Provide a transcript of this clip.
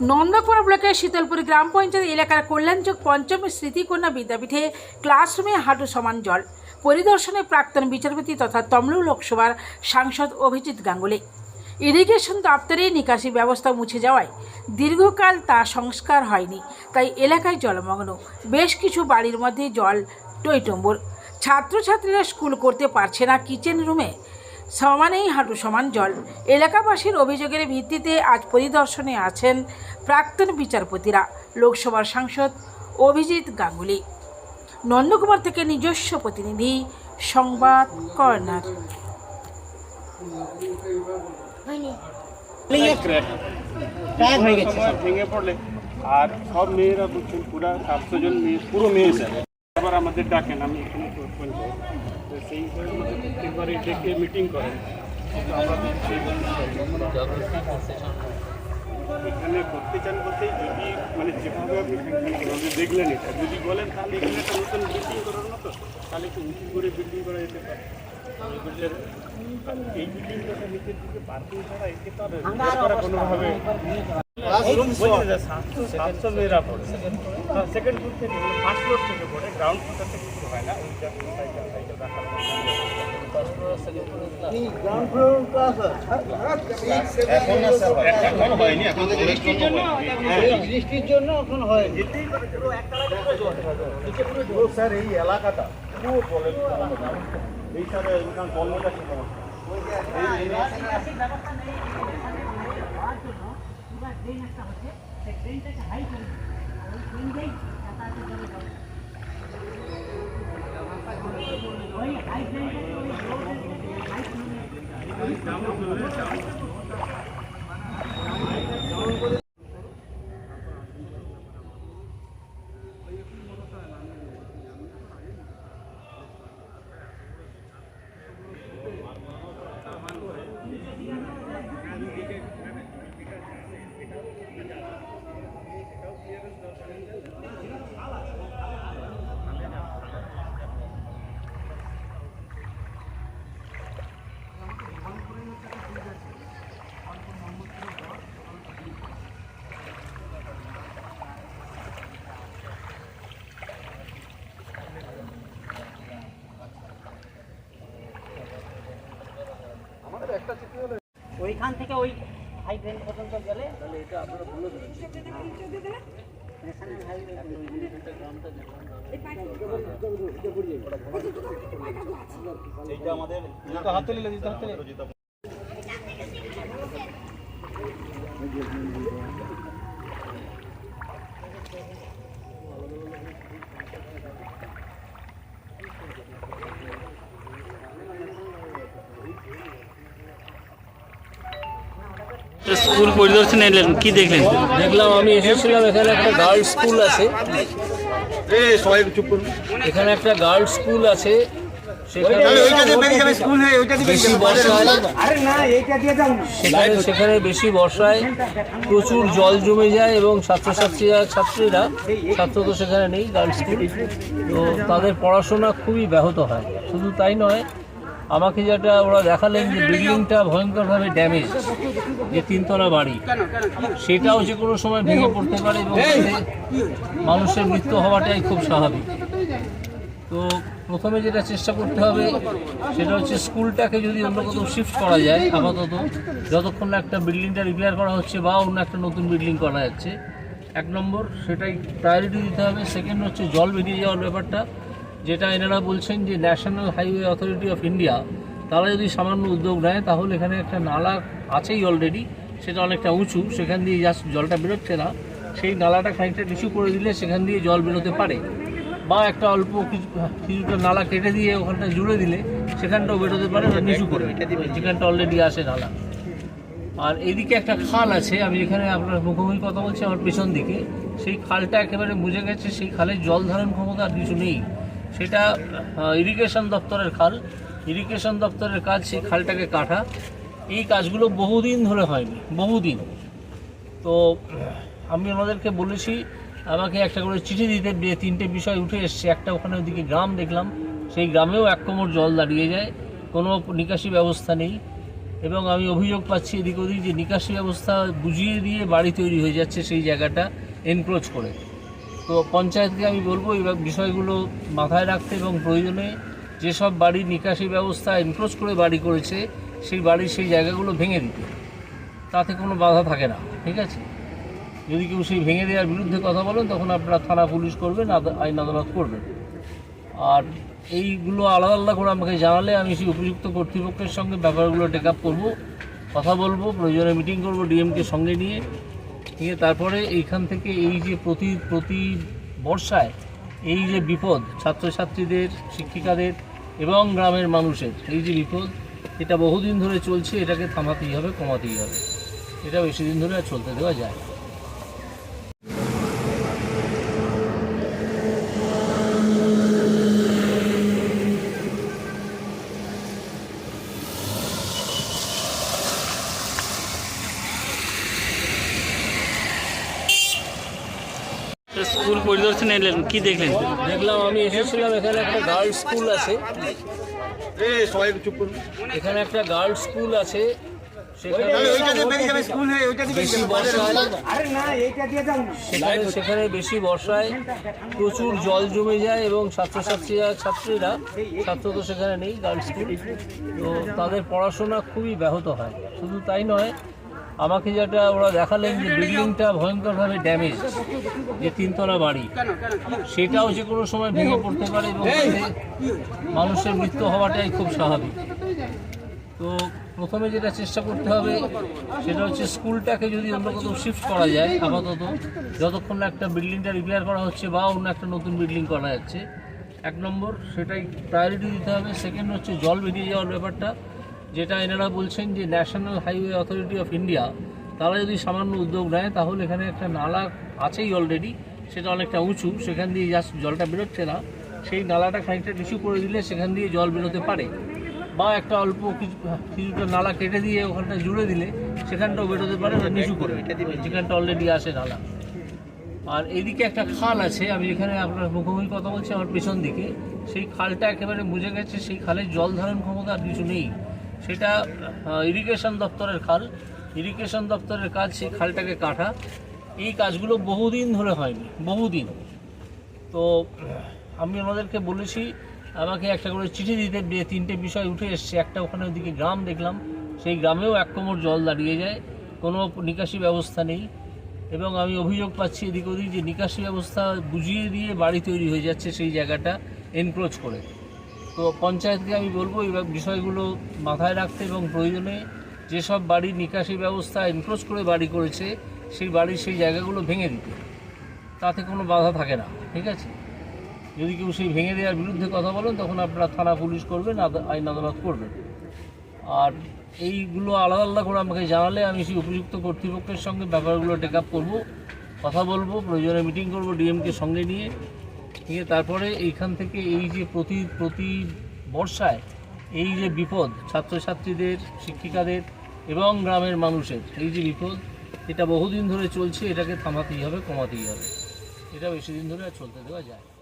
নন্দকুমার ব্লকের শীতলপুর গ্রাম পঞ্চায়েত এলাকার কল্যাণযোগ পঞ্চম স্মৃতিকন্যা বিদ্যাপীঠে ক্লাসরুমে হাঁটু সমান জল পরিদর্শনে প্রাক্তন বিচারপতি তথা তমলুক লোকসভার সাংসদ অভিজিৎ গাঙ্গুলি। ইরিগেশন দপ্তরের নিকাশি ব্যবস্থা মুছে যাওয়ায় দীর্ঘকাল তা সংস্কার হয়নি, তাই এলাকায় জলমগ্ন। বেশ কিছু বাড়ির মধ্যে জল টইটম্বুর। ছাত্রছাত্রীরা স্কুল করতে পারছে না, কিচেন রুমে সমানেই হাঁটু সমান জল। এলাকাবাসীর অভিযোগের ভিত্তিতে আজ পরিদর্শনে আছেন প্রাক্তন বিচারপতিরা, লোকসভার সাংসদ অভিজিৎ গাঙ্গুলি। নন্দকুমার থেকে নিজস্ব প্রতিনিধি সংবাদ কর্নার। ভেঙে পড়লে আর সব মেয়েরা বুঝছেন পুরো 700 জন মেয়ে, পুরো মেয়ে স্যার। আবার আমাদের ডাকেন, আমি এখানে তো সেই প্রত্যেকবারে ডেকে মিটিং করেন। আমরা এখানে করতে চান বলতে যদি মানে যেভাবে আপনি দেখলেন এটা যদি বলেন তাহলে এখানে একটা নতুন বিল্ডিং করার মতো, তাহলে একটু উঁচু করে বিল্ডিং করা যেতে পারে। এই বিল্ডিংটাকে নিচের দিকে পার্কিং ছাড়া একে তো আর কোনোভাবে 700 মেয়েরা পড়ে সেকেন্ড ফ্লোর থেকে, ফার্স্ট ফ্লোর থেকে পড়ে, গ্রাউন্ড ফ্লোরটাতে কিছু হয় না। ওই সাইকেল রাখার এখন হয়নি, এখন বৃষ্টির জন্য এখন হয় যেতেই পারে। স্যার এই এলাকাটা খুব বলে এই সাথে জন্মটা ওইখান থেকে ওই হাই ড্রেন পর্যন্ত গেলে তাহলে এটা আপনারা বলে দেবেন। ন্যাশনাল হাইওয়ে এইটা আমাদের হাতে নিলে দিতে হাতে স্কুল পরিদর্শনে এলেন, কি দেখলেন? দেখলাম, আমি এসেছিলাম, এখানে একটা গার্লস স্কুল আছে, এখানে একটা গার্লস স্কুল আছে, সেখানে বেশি বর্ষায় প্রচুর জল জমে যায় এবং ছাত্রীরা ছাত্র তো সেখানে নেই, গার্লস স্কুল, তো তাদের পড়াশোনা খুবই ব্যাহত হয়। শুধু তাই নয়, আমাকে যেটা ওরা দেখালেন যে বিল্ডিংটা ভয়ঙ্করভাবে ড্যামেজ, যে 3 তলা বাড়ি, সেটাও যে কোনো সময় ভেঙে পড়তে পারে এবং মানুষের মৃত্যু হওয়াটাই খুব স্বাভাবিক। তো প্রথমে যেটা চেষ্টা করতে হবে সেটা হচ্ছে স্কুলটাকে যদি অন্য কোথাও শিফট করা যায়, আপাতত যতক্ষণ না একটা বিল্ডিংটা রিপেয়ার করা হচ্ছে বা অন্য একটা নতুন বিল্ডিং করা যাচ্ছে, 1 নম্বর সেটাই প্রায়োরিটি দিতে হবে। সেকেন্ড হচ্ছে জল বেরিয়ে যাওয়ার ব্যাপারটা, যেটা এনারা বলছেন যে national highway authority of India তারা যদি সামান্য উদ্যোগ নেয়, তাহলে এখানে একটা নালা আছেই অলরেডি, সেটা অনেকটা উঁচু, সেখান দিয়ে জাস্ট জলটা বেরোচ্ছে না, সেই নালাটা খানিকটা নিচু করে দিলে সেখান দিয়ে জল বেরোতে পারে, বা একটা অল্প কিছুটা নালা কেটে দিয়ে ওখানটা জুড়ে দিলে সেখানটাও বেরোতে পারে, নিচু করে যেখানটা অলরেডি আসে নালা। আর এদিকে একটা খাল আছে, আমি যেখানে আপনার মুখোমুখি কথা বলছি, আমার পেছন দিকে সেই খালটা একেবারে বুঝে গেছে, সেই খালের জল ধারণ ক্ষমতা আর কিছু নেই, সেটা ইরিগেশন দপ্তরের খাল, ইরিগেশন দপ্তরের কাজ সেই খালটাকে কাটা। এই কাজগুলো বহুদিন ধরে হয়নি, বহুদিন। তো আমি ওনাদেরকে বলেছি আমাকে একটা করে চিঠি দিতে, 3টে বিষয় উঠে এসছে। একটা, ওখানে ওদিকে গ্রাম দেখলাম, সেই গ্রামেও 1 কোমর জল দাঁড়িয়ে যায়, কোনো নিকাশি ব্যবস্থা নেই। এবং আমি অভিযোগ পাচ্ছি এদিক ওদিক যে নিকাশি ব্যবস্থা বুঝিয়ে দিয়ে বাড়ি তৈরি হয়ে যাচ্ছে সেই জায়গাটা এনক্রোচ করে। তো পঞ্চায়েতকে আমি বলবো এই বিষয়গুলো মাথায় রাখতে এবং প্রয়োজনে যেসব বাড়ির নিকাশি ব্যবস্থা এনক্রোচ করে বাড়ি করেছে সেই বাড়ির সেই জায়গাগুলো ভেঙে দিতে, তাতে কোনো বাধা থাকে না, ঠিক আছে। যদি কেউ সেই ভেঙে দেওয়ার বিরুদ্ধে কথা বলেন তখন আপনারা থানা পুলিশ করবেন, আইন আদালত করবেন। আর এইগুলো আলাদা আলাদা করে আমাকে জানালে আমি সেই উপযুক্ত কর্তৃপক্ষের সঙ্গে ব্যাপারগুলো টেক আপ করবো, কথা বলবো, প্রয়োজনে মিটিং করবো ডিএমকে সঙ্গে নিয়ে তারপরে এইখান থেকে এই যে প্রতি বর্ষায় এই যে বিপদ ছাত্রছাত্রীদের, শিক্ষিকাদের এবং গ্রামের মানুষের এই যে বিপদ, এটা বহুদিন ধরে চলছে, এটাকে থামাতেই হবে, কমাতেই হবে। এটা বেশি দিন ধরে আর চলতে দেওয়া যায় না। স্কুল পরিদর্শনে এলেন, কি দেখলেন? দেখলাম, আমি এসেছিলাম, এখানে একটা গার্লস স্কুল আছে, এখানে একটা গার্লস স্কুল আছে, সেখানে বেশি বর্ষায় প্রচুর জল জমে যায় এবং ছাত্রীরা ছাত্র তো সেখানে নেই, গার্লস স্কুল, তো তাদের পড়াশোনা খুবই ব্যাহত হয়। শুধু তাই নয়, আমাকে যেটা ওরা দেখালেন যে বিল্ডিংটা ভয়ঙ্করভাবে ড্যামেজ, যে 3 তলা বাড়ি, সেটাও যে কোনো সময় ভেঙে পড়তে পারে এবং মানুষের মৃত্যু হওয়াটাই খুব স্বাভাবিক। তো প্রথমে যেটা চেষ্টা করতে হবে সেটা হচ্ছে স্কুলটাকে যদি অন্য কোথাও শিফট করা যায় আপাতত, যতক্ষণ না একটা বিল্ডিংটা রিপেয়ার করা হচ্ছে বা অন্য একটা নতুন বিল্ডিং করা যাচ্ছে, 1 নম্বর সেটাই প্রায়োরিটি দিতে হবে। সেকেন্ড হচ্ছে জল বেরিয়ে যাওয়ার ব্যাপারটা, যেটা এনারা বলছেন যে national highway authority of India তারা যদি সামান্য উদ্যোগ নেয় তাহলে এখানে একটা নালা আছেই অলরেডি, সেটা অনেকটা উঁচু, সেখান দিয়ে জাস্ট জলটা বেরোচ্ছে না, সেই নালাটা খানিকটা নিচু করে দিলে সেখান দিয়ে জল বেরোতে পারে, বা একটা অল্প কিছুটা নালা কেটে দিয়ে ওখানটা জুড়ে দিলে সেখানটাও বেরোতে পারে, নিচু করে যেখানটা অলরেডি আসে নালা। আর এদিকে একটা খাল আছে, আমি যেখানে আপনার মুখোমুখি কথা বলছি আমার পেছন দিকে, সেই খালটা একেবারে বুঝে গেছে, সেই খালের জল ধারণ ক্ষমতা আর কিছু নেই, সেটা ইরিগেশন দপ্তরের খাল, ইরিগেশন দপ্তরের কাজ সেই খালটাকে কাটা। এই কাজগুলো বহুদিন ধরে হয়নি, বহুদিন। তো আমি আমাদেরকে বলেছি আমাকে একটা করে চিঠি দিতে, 3টে বিষয় উঠে এসছে। একটা, ওখানে ওদিকে গ্রাম দেখলাম, সেই গ্রামেও 1 কোমর জল দাঁড়িয়ে যায়, কোনো নিকাশি ব্যবস্থা নেই, এবং আমি অভিযোগ পাচ্ছি এদিক ওদিক যে নিকাশি ব্যবস্থা বুঝিয়ে দিয়ে বাড়ি তৈরি হয়ে যাচ্ছে সেই জায়গাটা এনক্রোচ করে। তো পঞ্চায়েতকে আমি বলবো এই বিষয়গুলো মাথায় রাখতে এবং প্রয়োজনে যেসব বাড়ির নিকাশি ব্যবস্থা এনক্রোচ করে বাড়ি করেছে সেই বাড়ির সেই জায়গাগুলো ভেঙে দিতে, তাতে কোনো বাধা থাকে না, ঠিক আছে। যদি কেউ সেই ভেঙে দেওয়ার বিরুদ্ধে কথা বলেন তখন আপনারা থানা পুলিশ করবেন, আইন আদালত করবেন। আর এইগুলো আলাদা আলাদা করে আমাকে জানালে আমি সেই উপযুক্ত কর্তৃপক্ষের সঙ্গে ব্যাপারগুলো টেক আপ করবো, কথা বলবো, প্রয়োজনে মিটিং করবো ডিএমকে সঙ্গে নিয়ে তারপরে এইখান থেকে এই যে প্রতি বর্ষায় এই যে বিপদ ছাত্রছাত্রীদের, শিক্ষিকাদের এবং গ্রামের মানুষের এই যে বিপদ, এটা বহুদিন ধরে চলছে, এটাকে থামাতেই হবে, কমাতেই হবে। এটা বেশি দিন ধরে আর চলতে দেওয়া যায় না।